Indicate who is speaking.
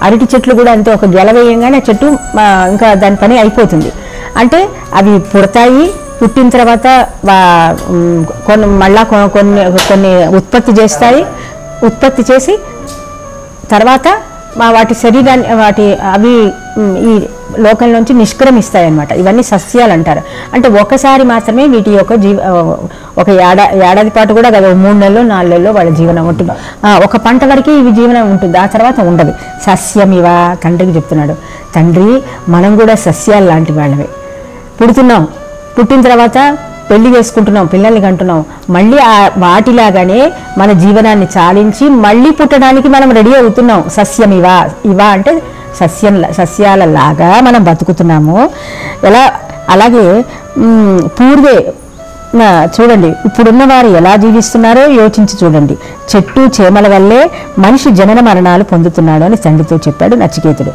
Speaker 1: అరటి చెట్లు కూడా అంతే, ఒక గెల వేయంగానే చెట్టు ఇంకా దాని పని అయిపోతుంది. అంటే అవి పుడతాయి, పుట్టిన తర్వాత మళ్ళా కొన్ని ఉత్పత్తి చేస్తాయి, ఉత్పత్తి చేసి తర్వాత వాటి శరీరాన్ని అవి ఈ లోకం నుంచి నిష్క్రమిస్తాయి అన్నమాట. ఇవన్నీ సస్యాలు అంటారు. అంటే ఒకసారి మాత్రమే వీటి యొక్క ఒక ఏడాది పాటు కూడా కదా, 3 నెలలు 4 నెలలు వాళ్ళ జీవనం ఉంటుంది. ఒక పంట వరకే ఇవి జీవనం ఉంటుంది, ఆ తర్వాత ఉండదు. సస్యం ఇవా తండ్రికి చెప్తున్నాడు. తండ్రి, మనం కూడా సస్యాలు లాంటి వాళ్ళమే. పుట్టిన తర్వాత పెళ్లి చేసుకుంటున్నాం, పిల్లల్ని కంటున్నాం, మళ్ళీ వాటిలాగానే మన జీవనాన్ని చాలించి మళ్ళీ పుట్టడానికి మనం రెడీ అవుతున్నాం. సస్యం ఇవా అంటే సస్యాలలాగా మనం బతుకుతున్నాము. అలాగే పూర్వే చూడండి, ఇప్పుడున్న వారు ఎలా జీవిస్తున్నారో యోచించి చూడండి. చెట్టు చేమల వల్లే మనిషి జనన మరణాలు పొందుతున్నాడు అని తండ్రితో చెప్పాడు నచికేతుడు.